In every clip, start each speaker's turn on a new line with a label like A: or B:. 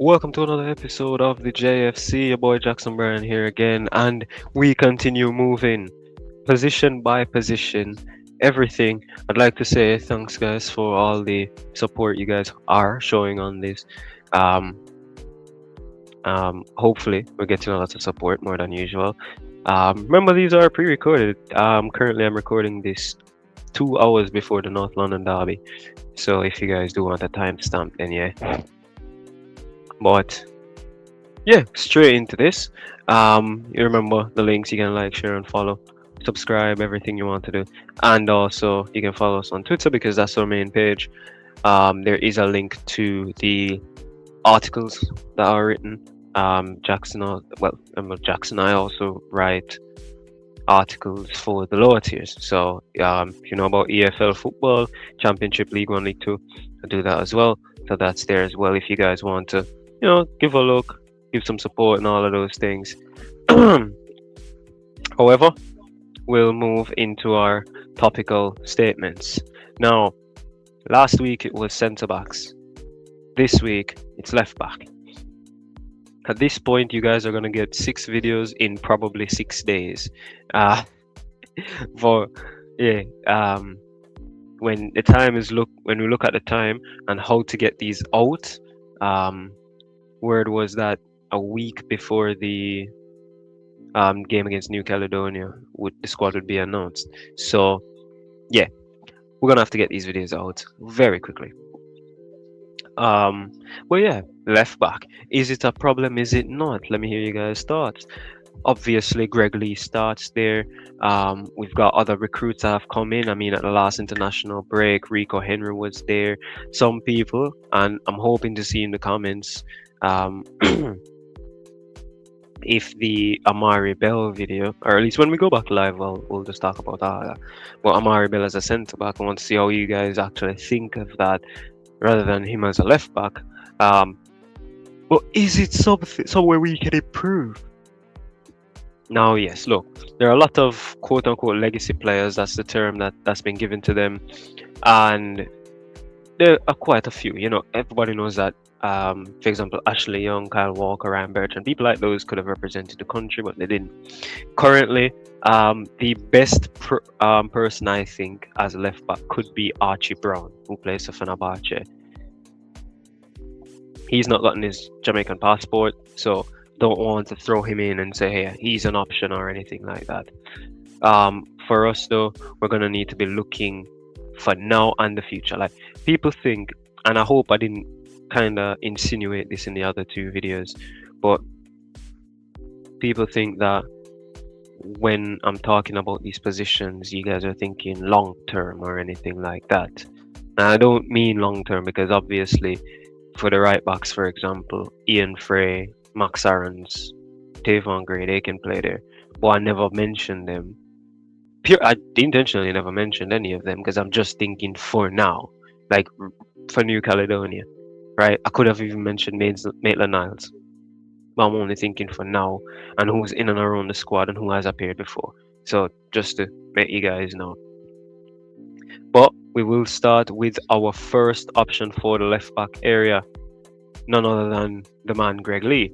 A: Welcome to another episode of the JFC. Your boy Jackson Bryan here again, and we continue moving position by position. Everything. I'd like to say thanks, guys, for all the support you guys are showing on this. Um, Hopefully, we're getting a lot of support more than usual. Remember, these are pre-recorded. Currently, I'm recording this 2 hours before the North London Derby. So if you guys do want a timestamp, then yeah. But yeah, straight into this. You remember the links. You can like, share, and follow, subscribe, everything you want to do, and also you can follow us on Twitter because that's our main page. There is a link to the articles that are written. Jackson, Jackson. I also write articles for the lower tiers. So if you know about EFL football, Championship, League One, League Two, I do that as well. So that's there as well. If you guys want to, give a look, give some support, and all of those things. However, we'll move into our topical statements. Now, last week it was centre backs. This week it's left back. At this point, you guys are gonna get 6 videos in probably 6 days. Uh, for yeah, when the time is when we look at the time and how to get these out, word was that a week before the game against New Caledonia, the squad would be announced. So yeah, we're gonna have to get these videos out very quickly. Um, but yeah, left back. Is it a problem? Is it not? Let me hear you guys' thoughts. Obviously, Greg Lee starts there. We've got other recruits that have come in. I mean, at the last international break, Rico Henry was there. Some people, and I'm hoping to see in the comments, if the Amari'i Bell video, or at least when we go back live, we'll just talk about that. But Amari'i Bell as a centre back, I want to see how you guys actually think of that, rather than him as a left back. But is it somewhere we can improve? Now, yes, look, there are a lot of quote unquote legacy players, that's the term that's been given to them. And there are quite a few, everybody knows that. For example, Ashley Young, Kyle Walker, Ryan Bertrand, people like those could have represented the country, but they didn't. Currently, the best person I think as a left back could be Archie Brown, who plays for Fenerbahce. He's not gotten his Jamaican passport, so don't want to throw him in and say, hey, he's an option or anything like that. For us, though, we're going to need to be looking for now and the future. Like, people think, and I hope I didn't kind of insinuate this in the other 2 videos, but people think that when I'm talking about these positions, you guys are thinking long term or anything like that. And I don't mean long term because obviously for the right backs, for example, Ian Frey, Max Aarons, Tavon Gray, they can play there. But I never mentioned them. I intentionally never mentioned any of them because I'm just thinking for now, like for New Caledonia, right? I could have even mentioned Maitland-Niles, but I'm only thinking for now and who's in and around the squad and who has appeared before. So just to let you guys know. But we will start with our first option for the left back area, none other than the man Greg Lee.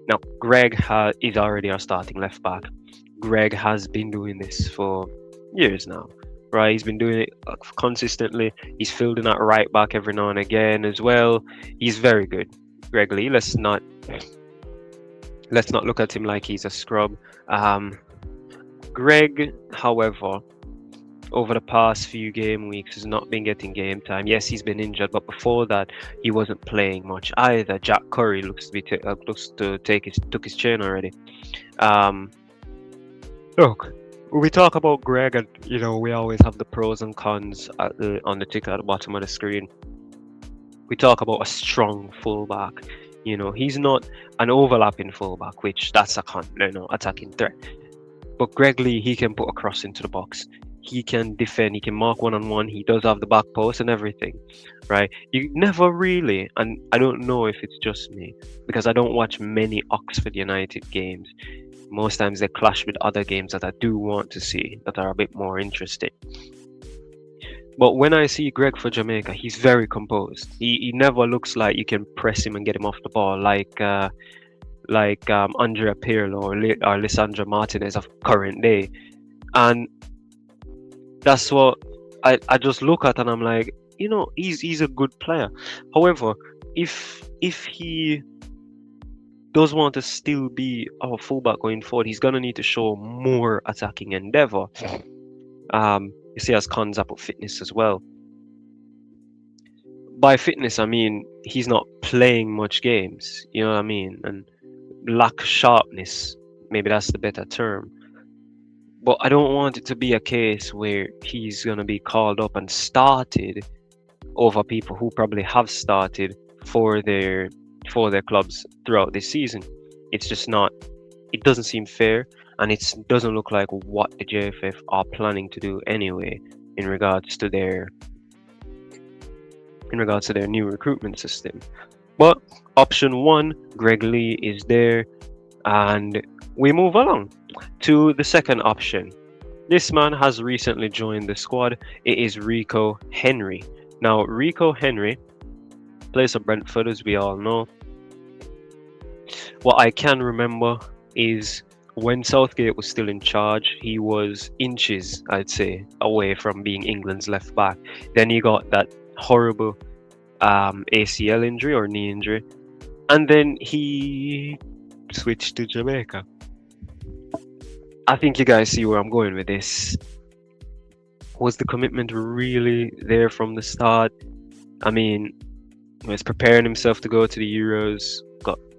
A: Now, Greg is already our starting left back. Greg has been doing this for years now, right? He's been doing it consistently. He's filled in at right back every now and again as well. He's very good, Greg Lee. Let's not look at him like he's a scrub. Greg, however, over the past few game weeks has not been getting game time. Yes, he's been injured, but before that, he wasn't playing much either. Jack Curry looks to took his chain already. Look, when we talk about Greg, and we always have the pros and cons on the ticker at the bottom of the screen. We talk about a strong fullback. He's not an overlapping fullback, which that's a con, attacking threat. But Greg Lee, he can put a cross into the box. He can defend. He can mark one-on-one. He does have the back post and everything, right? You never really, and I don't know if it's just me, because I don't watch many Oxford United games. Most times they clash with other games that I do want to see that are a bit more interesting. But when I see Greg for Jamaica, he's very composed. He never looks like you can press him and get him off the ball like Andrea Pirlo or Lisandro Martinez of current day. And that's what I just look at and I'm like, he's a good player. However, if he does want to still be our fullback going forward, he's gonna need to show more attacking endeavor. You see, as cons up with fitness as well. By fitness, I mean he's not playing much games. You know what I mean? And lack sharpness. Maybe that's the better term. But I don't want it to be a case where he's gonna be called up and started over people who probably have started for their clubs throughout this season. It's just not. It doesn't seem fair, and it doesn't look like what the JFF are planning to do anyway in regards to their new recruitment system. But option one, Greg Lee is there, and we move along to the second option. This man has recently joined the squad. It is Rico Henry. Now, Rico Henry plays for Brentford, as we all know. What I can remember is when Southgate was still in charge, he was inches, I'd say, away from being England's left back. Then he got that horrible ACL injury or knee injury, and then he switched to Jamaica. I think you guys see where I'm going with this. Was the commitment really there from the start? I mean, he was preparing himself to go to the Euros.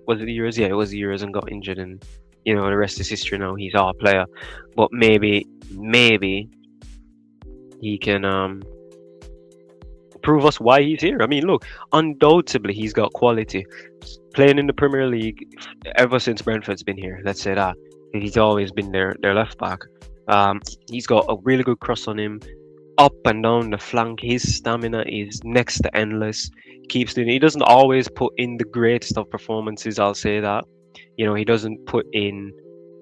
A: Was it the Euros? Yeah, it was the Euros, and got injured, and the rest is history now. He's our player, but maybe he can prove us why he's here. I mean, look, undoubtedly he's got quality. Playing in the Premier League ever since Brentford's been here. Let's say that he's always been their left back. He's got a really good cross on him, up and down the flank. His stamina is next to endless. Keeps doing. He doesn't always put in the greatest of performances. I'll say that. He doesn't put in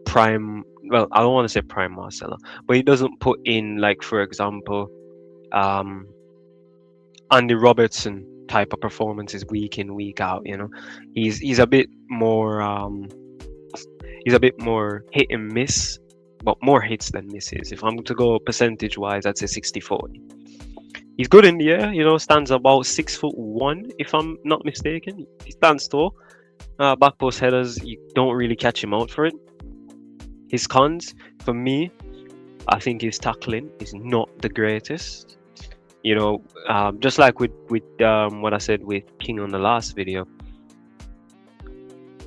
A: prime. Well, I don't want to say prime Marcelo, but he doesn't put in, like, for example, Andy Robertson type of performances week in, week out. He's a bit more hit and miss, but more hits than misses. If I'm to go percentage wise, I'd say 60-40. He's good in the air, stands about 6'1", if I'm not mistaken. He stands tall. Back post headers, you don't really catch him out for it. His cons, for me, I think his tackling is not the greatest. Just like with what I said with King on the last video.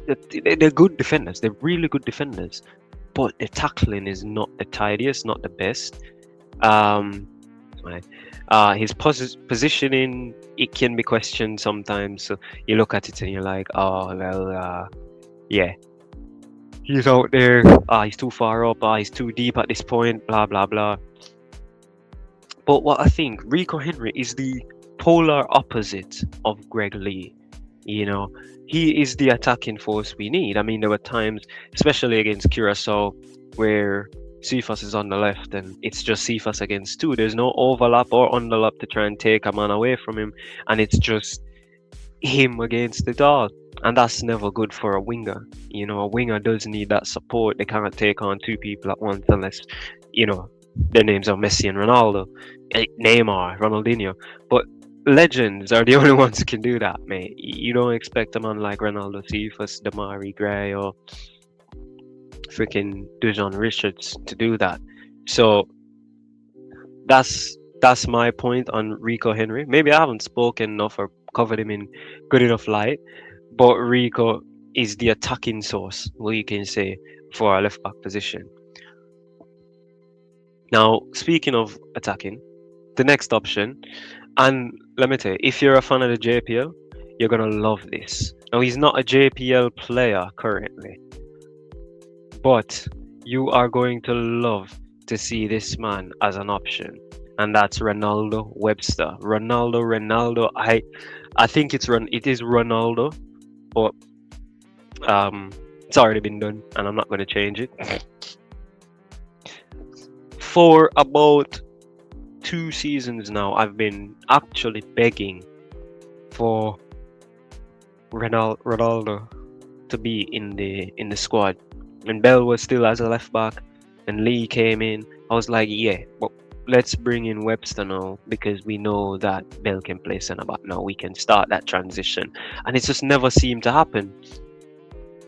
A: They're good defenders. They're really good defenders. But the tackling is not the tidiest, not the best. His positioning, it can be questioned sometimes. So you look at it and you're like, oh, well, yeah. He's out there. He's too far up. He's too deep at this point. Blah, blah, blah. But what I think, Rico Henry is the polar opposite of Greg Lee. He is the attacking force we need. I mean, there were times, especially against Curacao, where Cephas is on the left and it's just Cephas against two. There's no overlap or underlap to try and take a man away from him, and it's just him against it all. And that's never good for a winger. A winger does need that support. They cannot take on two people at once unless, their names are Messi and Ronaldo, Neymar, Ronaldinho. But legends are the only ones who can do that, mate. You don't expect a man like Ronaldo, Cephas, Damari Gray, or freaking Dujon Richards to do that. So that's my point on Rico Henry. Maybe I haven't spoken enough or covered him in good enough light, but Rico is the attacking source, what you can say, for our left back position. Now, speaking of attacking, the next option, and let me tell you, if you're a fan of the JPL, you're gonna love this. Now, he's not a JPL player currently, but you are going to love to see this man as an option, and that's Ronaldo Webster. Ronaldo. I think it is Ronaldo, but it's already been done, and I'm not going to change it. For about 2 seasons now, I've been actually begging for Ronaldo to be in the squad. When Bell was still as a left back and Lee came in, I was like, yeah, but let's bring in Webster now because we know that Bell can play centre back now. We can start that transition, and it just never seemed to happen.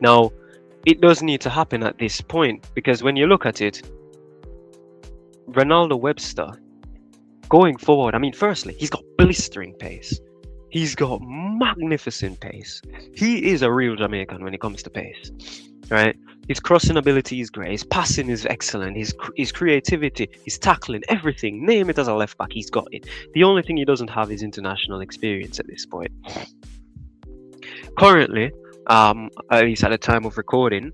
A: Now, it does need to happen at this point because when you look at it, Ronaldo Webster going forward, I mean, firstly, he's got blistering pace. He's got magnificent pace. He is a real Jamaican when it comes to pace, right? His crossing ability is great. His passing is excellent. His creativity, his tackling, everything. Name it as a left back, he's got it. The only thing he doesn't have is international experience at this point. Currently, at least at the time of recording,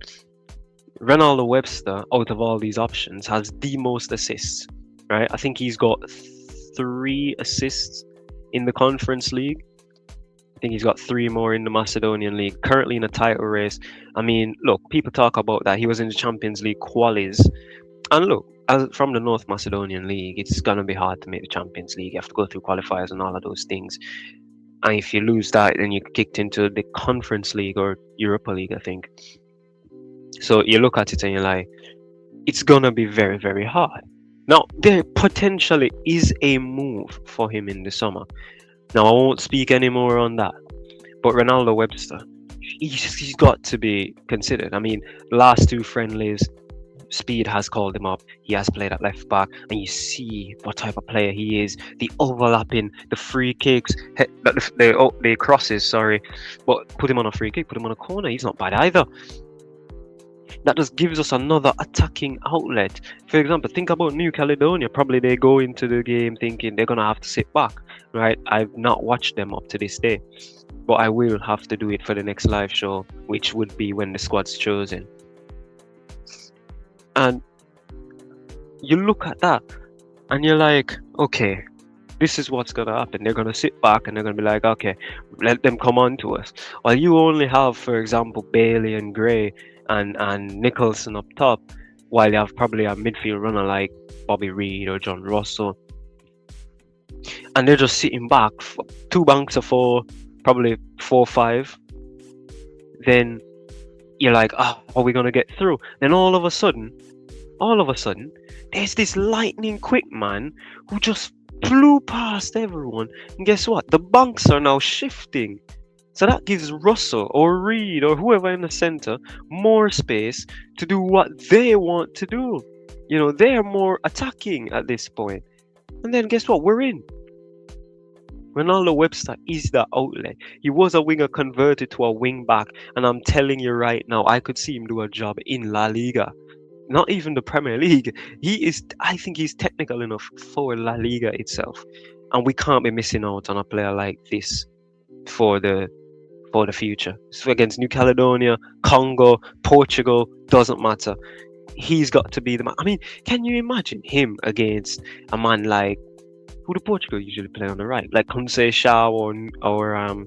A: Ronaldo Webster, out of all these options, has the most assists, right? I think he's got 3 assists in the Conference League. I think he's got 3 more in the Macedonian League, currently in a title race. I mean, look, people talk about that. He was in the Champions League qualies. And look, from the North Macedonian League, it's going to be hard to make the Champions League. You have to go through qualifiers and all of those things. And if you lose that, then you get kicked into the Conference League or Europa League, I think. So you look at it and you're like, it's going to be very, very hard. Now, there potentially is a move for him in the summer. Now, I won't speak any more on that. But Ronaldo Webster, he's got to be considered. I mean, last 2 friendlies, Speed has called him up. He has played at left back, and you see what type of player he is. The overlapping, the free kicks, the crosses, sorry. But put him on a free kick, put him on a corner. He's not bad either. That just gives us another attacking outlet. For example, think about New Caledonia. Probably they go into the game thinking they're going to have to sit back, right? I've not watched them up to this day, but I will have to do it for the next live show, which would be when the squad's chosen. And you look at that and you're like, okay, this is what's going to happen. They're going to sit back and they're going to be like, okay, let them come on to us. While you only have, for example, Bailey and Gray and Nicholson up top, while you have probably a midfield runner like Bobby Reed or John Russell, and they're just sitting back, 2 banks of 4, probably 4-5, then you're like, are we gonna get through? Then all of a sudden, there's this lightning quick man who just flew past everyone, and guess what? The banks are now shifting. So that gives Russell or Reed or whoever in the center more space to do what they want to do. You know, they're more attacking at this point. And then guess what? We're in. Ronaldo Webster is the outlet. He was a winger converted to a wing back. And I'm telling you right now, I could see him do a job in La Liga. Not even the Premier League. I think he's technical enough for La Liga itself. And we can't be missing out on a player like this for the future. So against New Caledonia, Congo, Portugal, doesn't matter. He's got to be the man. I mean, can you imagine him against a man like, who do Portugal usually play on the right? Like Conceição or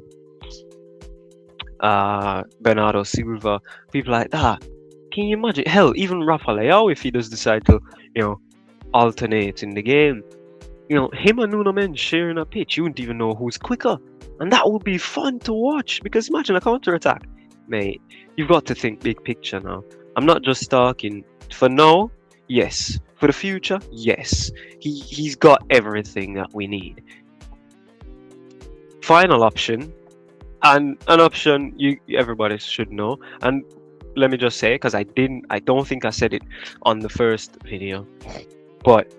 A: Bernardo Silva, people like that. Can you imagine? Hell, even Rafa Leao, if he does decide to, alternate in the game. Him and Nuno Mendes sharing a pitch, you wouldn't even know who's quicker. And that would be fun to watch, because imagine a counter-attack. Mate, you've got to think big picture now. I'm not just talking for now, yes. For the future, yes. He's got everything that we need. Final option, and an option everybody should know, and let me just say, because I don't think I said it on the first video, but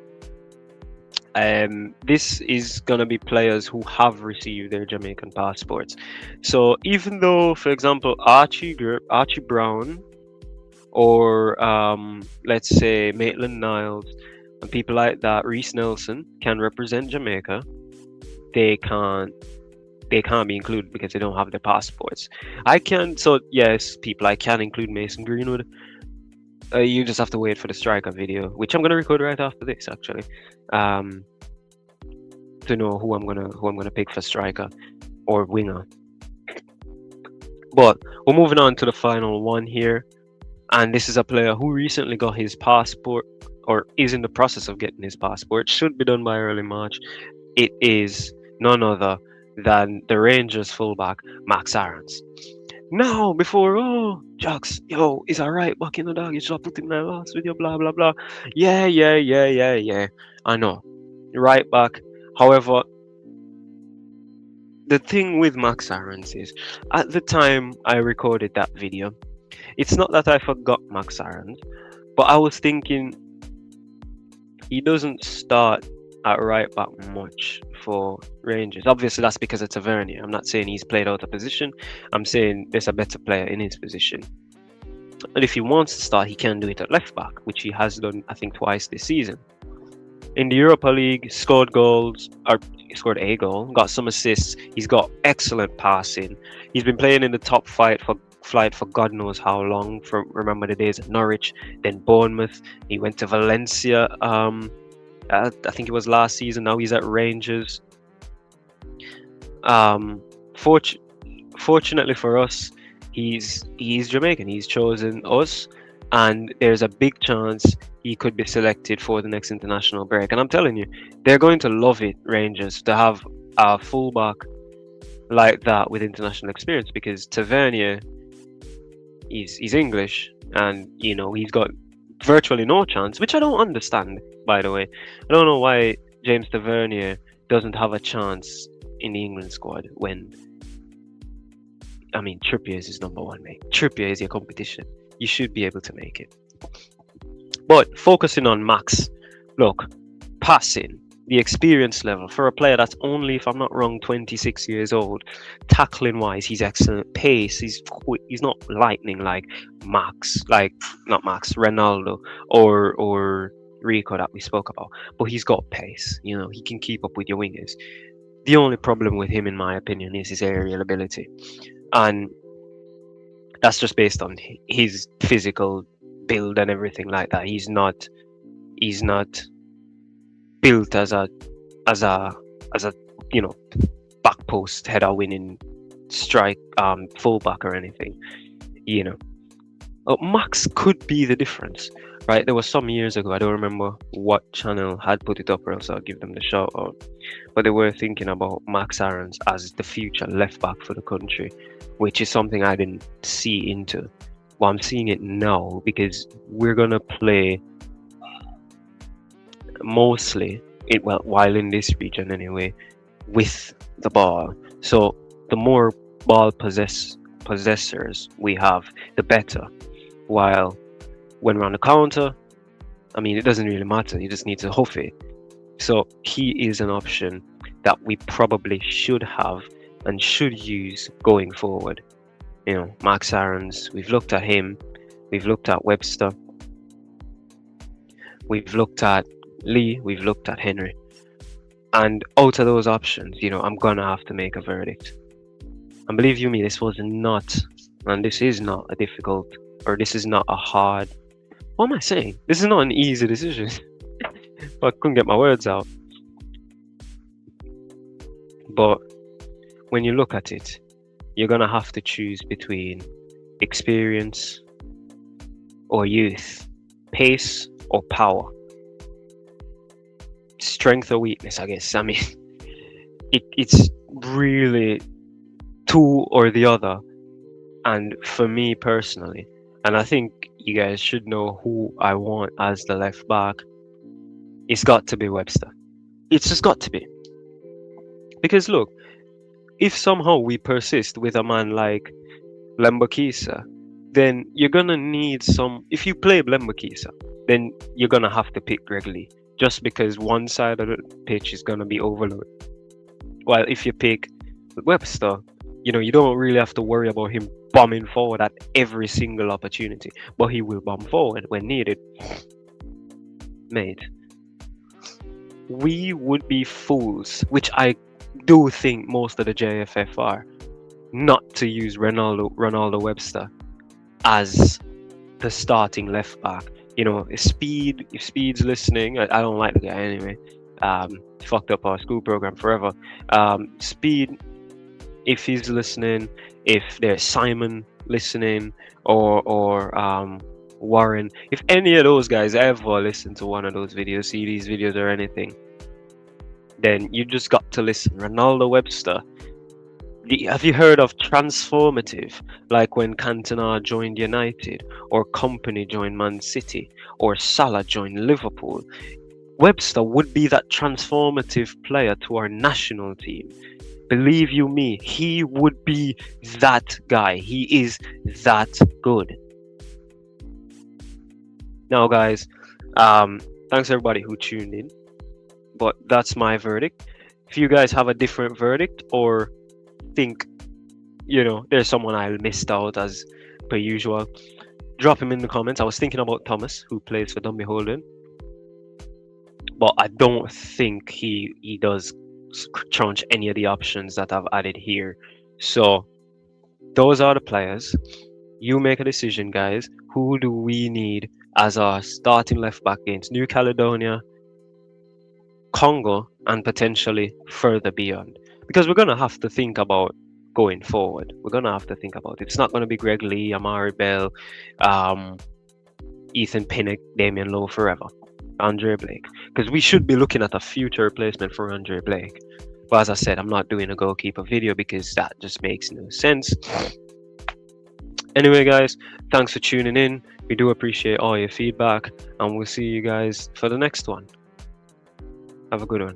A: this is gonna be players who have received their Jamaican passports. So even though, for example, Archie Brown or let's say Maitland-Niles and people like that, Reece Nelson, can represent Jamaica, they can't be included because they don't have their passports. I can include Mason Greenwood. You just have to wait for the striker video, which I'm gonna record right after this, actually, to know who I'm gonna pick for striker or winger. But we're moving on to the final one here, and this is a player who recently got his passport or is in the process of getting his passport. Should be done by early March. It is none other than the Rangers fullback Max Aarons. Now, before, Jax, yo, is alright back in the dog. You should have put him there last with your blah blah blah. Yeah, yeah, yeah, yeah, yeah. I know. Right back. However, the thing with Max Aarons is, at the time I recorded that video, it's not that I forgot Max Aarons, but I was thinking he doesn't start at right back much for Rangers. Obviously, that's because of Tavernier. I'm not saying he's played out of position. I'm saying there's a better player in his position. And if he wants to start, he can do it at left back, which he has done, I think, twice this season. In the Europa League, scored goals, or he scored a goal, got some assists. He's got excellent passing. He's been playing in the top flight for God knows how long. From remember the days at Norwich, then Bournemouth. He went to Valencia. I think it was last season. Now he's at Rangers. Fortunately for us, he's Jamaican. He's chosen us, and there's a big chance he could be selected for the next international break. And I'm telling you, they're going to love it, Rangers, to have a fullback like that with international experience, because Tavernier, he's English, and he's got virtually no chance, which I don't understand, by the way. I don't know why James Tavernier doesn't have a chance in the England squad when, I mean, Trippier is his number one, mate. Trippier is your competition. You should be able to make it. But focusing on Max, look, passing, the experience level for a player that's only, if I'm not wrong, 26 years old, tackling wise, he's excellent. Pace, he's quick. He's not lightning like Ronaldo or Rico that we spoke about, but he's got pace. He can keep up with your wingers. The only problem with him, in my opinion, is his aerial ability, and that's just based on his physical build and everything like that. He's not built as a back post header winning strike fullback or anything. Max could be the difference, right? There was some years ago, I don't remember what channel had put it up, or else I'll give them the shout out, but they were thinking about Max Aarons as the future left back for the country, which is something I didn't see into. Well, I'm seeing it now, because we're gonna play mostly while in this region anyway, with the ball. So the more ball possessors we have, the better. While when we're on the counter, I mean, it doesn't really matter. You just need to hoof it. So he is an option that we probably should have and should use going forward. Max Aarons, we've looked at him, we've looked at Webster, we've looked at Lee, we've looked at Henry. And out of those options, I'm gonna have to make a verdict. And believe you me, this is not a difficult, or this is not a hard, what am I saying? This is not an easy decision. I couldn't get my words out. But when you look at it, you're gonna have to choose between experience or youth, pace or power, strength or weakness, I guess. I mean, it's really two or the other. And for me personally, and I think you guys should know who I want as the left back, it's got to be Webster. It's just got to be. Because look, if somehow we persist with a man like Lembakisa, then you're gonna need if you play Lembakisa, then you're gonna have to pick Greg Lee, just because one side of the pitch is gonna be overloaded. While if you pick Webster, you don't really have to worry about him bombing forward at every single opportunity, but he will bomb forward when needed. Mate, we would be fools, which I do think most of the JFF are, not to use Ronaldo Webster as the starting left back. If Speed's listening, I don't like the guy anyway. Fucked up our school program forever. Speed, if he's listening, if there's Simon listening, or Warren. If any of those guys ever listen to one of those videos, see these videos or anything, then you just got to listen. Ronaldo, Webster. Have you heard of transformative? Like when Cantona joined United, or Company joined Man City, or Salah joined Liverpool. Webster would be that transformative player to our national team. Believe you me, he would be that guy. He is that good. Now, guys, thanks everybody who tuned in. But that's my verdict. If you guys have a different verdict or think, there's someone I missed out as per usual, drop him in the comments. I was thinking about Thomas, who plays for Dunby Holden, but I don't think he does crunch any of the options that I've added here. So those are the players. You make a decision, guys. Who do we need as our starting left back against New Caledonia, Congo, and potentially further beyond? Because we're gonna have to think about going forward. We're gonna have to think about it. It's not gonna be Greg Lee, Amari'i Bell, Ethan Pinnock, Damian Lowe forever. Andre Blake, because we should be looking at a future replacement for Andre Blake. But as I said, I'm not doing a goalkeeper video because that just makes no sense. Anyway, guys, thanks for tuning in. We do appreciate all your feedback, and we'll see you guys for the next one. Have a good one.